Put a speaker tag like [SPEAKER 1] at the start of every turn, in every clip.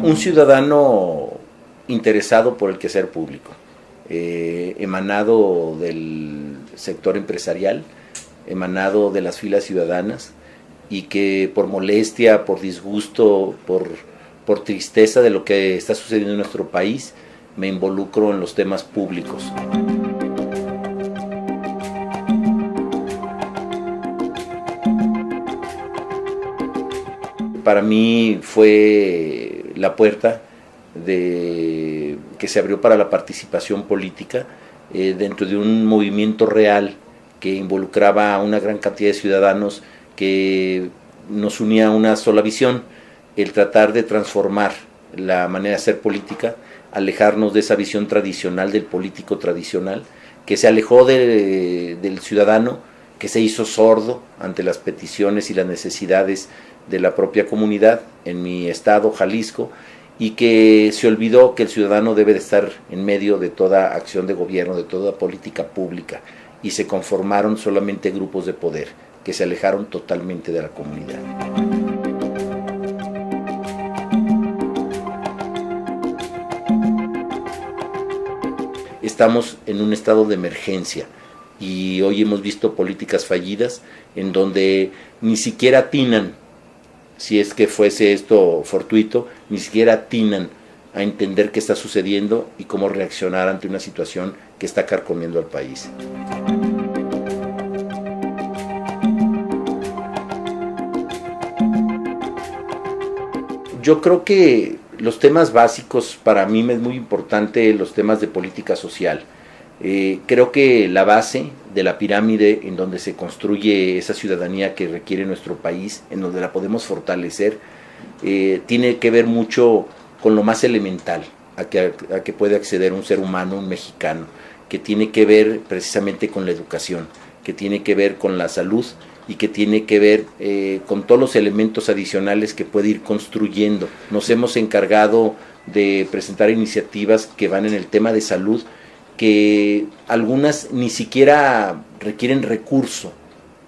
[SPEAKER 1] Un ciudadano interesado por el quehacer público, emanado del sector empresarial, emanado de las filas ciudadanas, y que por molestia, por disgusto, por tristeza de lo que está sucediendo en nuestro país, me involucro en los temas públicos. Para mí fue la puerta que se abrió para la participación política dentro de un movimiento real que involucraba a una gran cantidad de ciudadanos, que nos unía a una sola visión: el tratar de transformar la manera de hacer política, alejarnos de esa visión tradicional del político tradicional, que se alejó del ciudadano, que se hizo sordo ante las peticiones y las necesidades de la propia comunidad en mi estado, Jalisco, y que se olvidó que el ciudadano debe de estar en medio de toda acción de gobierno, de toda política pública, y se conformaron solamente grupos de poder que se alejaron totalmente de la comunidad. Estamos en un estado de emergencia y hoy hemos visto políticas fallidas en donde ni siquiera atinan, si es que fuese esto fortuito, ni siquiera atinan a entender qué está sucediendo y cómo reaccionar ante una situación que está carcomiendo al país. Yo creo que los temas básicos, para mí es muy importante los temas de política social. Creo que la base de la pirámide en donde se construye esa ciudadanía que requiere nuestro país, en donde la podemos fortalecer, tiene que ver mucho con lo más elemental a que puede acceder un ser humano, un mexicano, que tiene que ver precisamente con la educación, que tiene que ver con la salud y que tiene que ver con todos los elementos adicionales que puede ir construyendo. Nos hemos encargado de presentar iniciativas que van en el tema de salud, que algunas ni siquiera requieren recurso,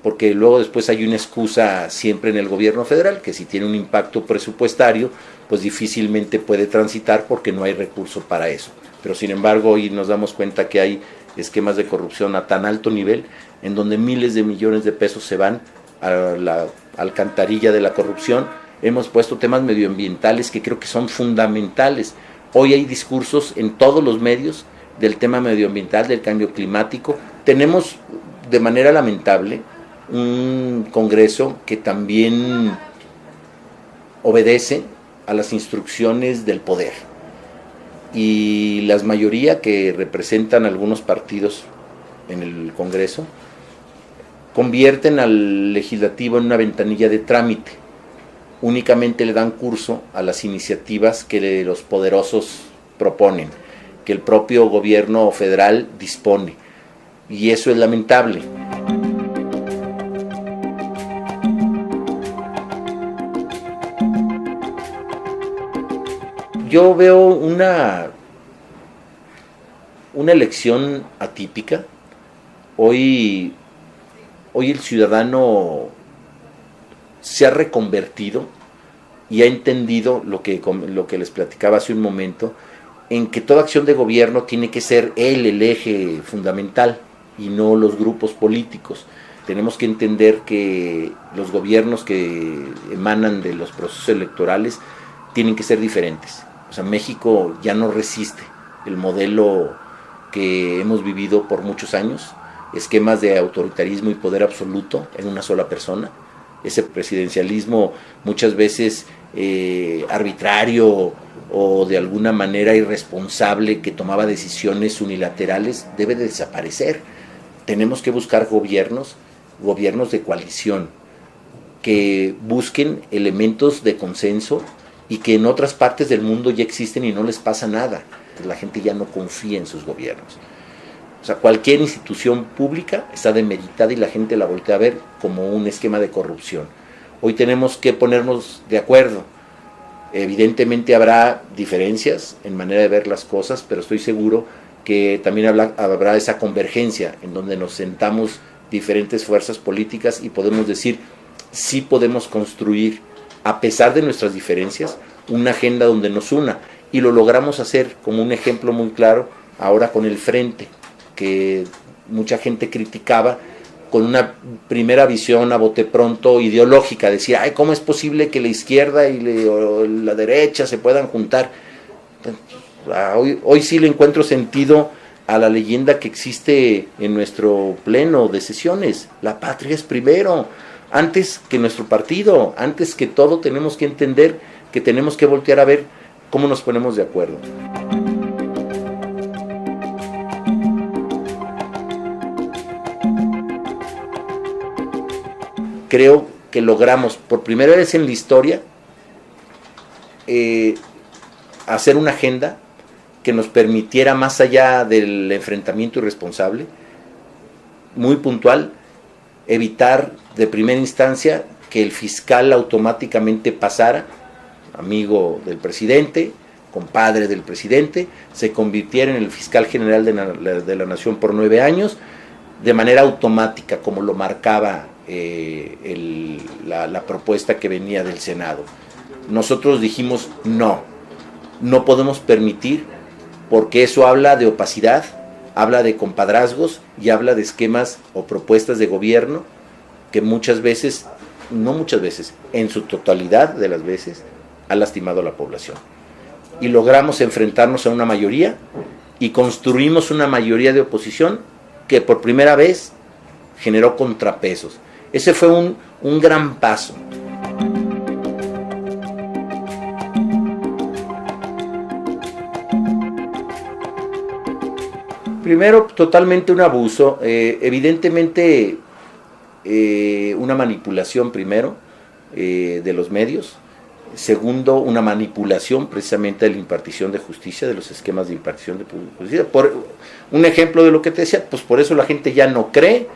[SPEAKER 1] porque luego después hay una excusa siempre en el gobierno federal, que si tiene un impacto presupuestario, pues difícilmente puede transitar porque no hay recurso para eso. Pero sin embargo hoy nos damos cuenta que hay esquemas de corrupción a tan alto nivel, en donde miles de millones de pesos se van a la alcantarilla de la corrupción. Hemos puesto temas medioambientales que creo que son fundamentales. Hoy hay discursos en todos los medios del tema medioambiental, del cambio climático. Tenemos de manera lamentable un Congreso que también obedece a las instrucciones del poder, y las mayoría que representan algunos partidos en el Congreso convierten al legislativo en una ventanilla de trámite. Únicamente le dan curso a las iniciativas que los poderosos proponen, que el propio gobierno federal dispone, y eso es lamentable. Yo veo una elección atípica. Hoy el ciudadano se ha reconvertido y ha entendido lo que les platicaba hace un momento, en que toda acción de gobierno tiene que ser el eje fundamental y no los grupos políticos. Tenemos que entender que los gobiernos que emanan de los procesos electorales tienen que ser diferentes. O sea, México ya no resiste el modelo que hemos vivido por muchos años, esquemas de autoritarismo y poder absoluto en una sola persona, ese presidencialismo muchas veces arbitrario o de alguna manera irresponsable, que tomaba decisiones unilaterales, debe de desaparecer. Tenemos que buscar gobiernos de coalición, que busquen elementos de consenso y que en otras partes del mundo ya existen y no les pasa nada. La gente ya no confía en sus gobiernos. O sea, cualquier institución pública está demeritada y la gente la voltea a ver como un esquema de corrupción. Hoy tenemos que ponernos de acuerdo. Evidentemente habrá diferencias en manera de ver las cosas, pero estoy seguro que también habrá esa convergencia en donde nos sentamos diferentes fuerzas políticas y podemos decir, sí podemos construir, a pesar de nuestras diferencias, una agenda donde nos una, y lo logramos hacer como un ejemplo muy claro ahora con el Frente, que mucha gente criticaba con una primera visión a bote pronto ideológica, decía, ay, ¿cómo es posible que la izquierda y la derecha se puedan juntar? Hoy sí le encuentro sentido a la leyenda que existe en nuestro pleno de sesiones: la patria es primero, antes que nuestro partido, antes que todo tenemos que entender que tenemos que voltear a ver cómo nos ponemos de acuerdo. Creo que logramos por primera vez en la historia hacer una agenda que nos permitiera, más allá del enfrentamiento irresponsable, muy puntual, evitar de primera instancia que el fiscal automáticamente pasara, amigo del presidente, compadre del presidente, se convirtiera en el fiscal general de la Nación por 9 años, de manera automática, como lo marcaba la propuesta que venía del Senado. Nosotros dijimos no podemos permitir, porque eso habla de opacidad, habla de compadrazgos y habla de esquemas o propuestas de gobierno que muchas veces, no muchas veces, en su totalidad de las veces, ha lastimado a la población. Y logramos enfrentarnos a una mayoría y construimos una mayoría de oposición que por primera vez generó contrapesos. Ese fue un gran paso. Primero, totalmente un abuso, evidentemente una manipulación primero de los medios. Segundo, una manipulación precisamente de la impartición de justicia, de los esquemas de impartición de justicia. Por un ejemplo de lo que te decía, pues por eso la gente ya no cree,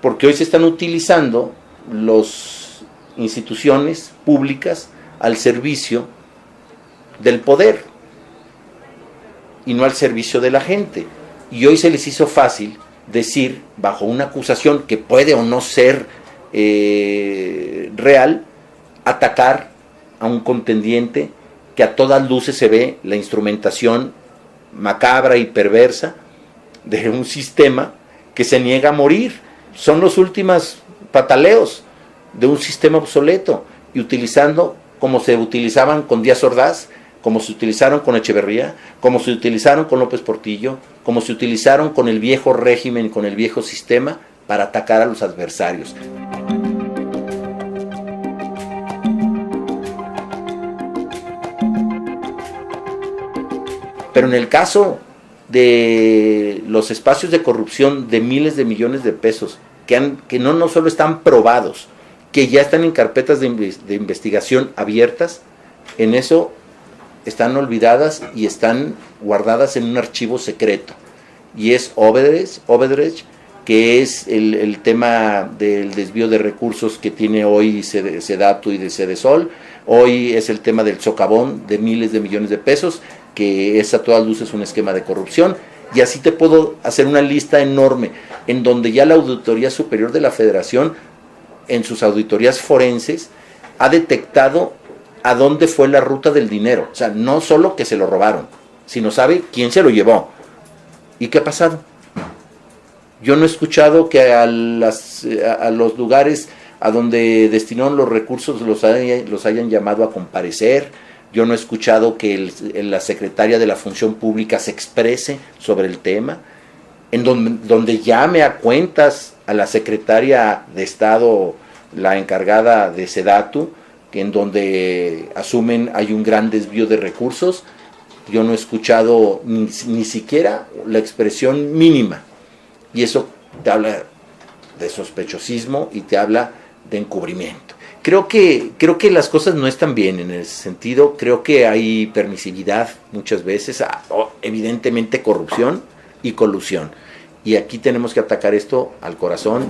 [SPEAKER 1] porque hoy se están utilizando las instituciones públicas al servicio del poder y no al servicio de la gente. Y hoy se les hizo fácil decir, bajo una acusación que puede o no ser real, atacar a un contendiente que a todas luces se ve la instrumentación macabra y perversa de un sistema que se niega a morir. Son los últimos pataleos de un sistema obsoleto, y utilizando como se utilizaban con Díaz Ordaz, como se utilizaron con Echeverría, como se utilizaron con López Portillo, como se utilizaron con el viejo régimen, con el viejo sistema, para atacar a los adversarios. Pero en el caso de los espacios de corrupción de miles de millones de pesos, que no solo están probados, que ya están en carpetas de investigación abiertas, en eso están olvidadas y están guardadas en un archivo secreto. Y es Odebrecht, que es el tema del desvío de recursos que tiene hoy Sedatu y de Sedesol. Hoy es el tema del socavón de miles de millones de pesos, que es a todas luces un esquema de corrupción. Y así te puedo hacer una lista enorme, en donde ya la Auditoría Superior de la Federación, en sus auditorías forenses, ha detectado a dónde fue la ruta del dinero. O sea, no solo que se lo robaron, sino sabe quién se lo llevó y qué ha pasado. Yo no he escuchado que a los lugares a donde destinaron los recursos los hayan llamado a comparecer. Yo no he escuchado que la secretaria de la Función Pública se exprese sobre el tema, en donde llame a cuentas a la secretaria de Estado, la encargada de Sedatu, en donde asumen hay un gran desvío de recursos. Yo no he escuchado ni siquiera la expresión mínima, y eso te habla de sospechosismo y te habla de encubrimiento. Creo que las cosas no están bien en ese sentido. Creo que hay permisividad muchas veces, evidentemente corrupción y colusión, y aquí tenemos que atacar esto al corazón.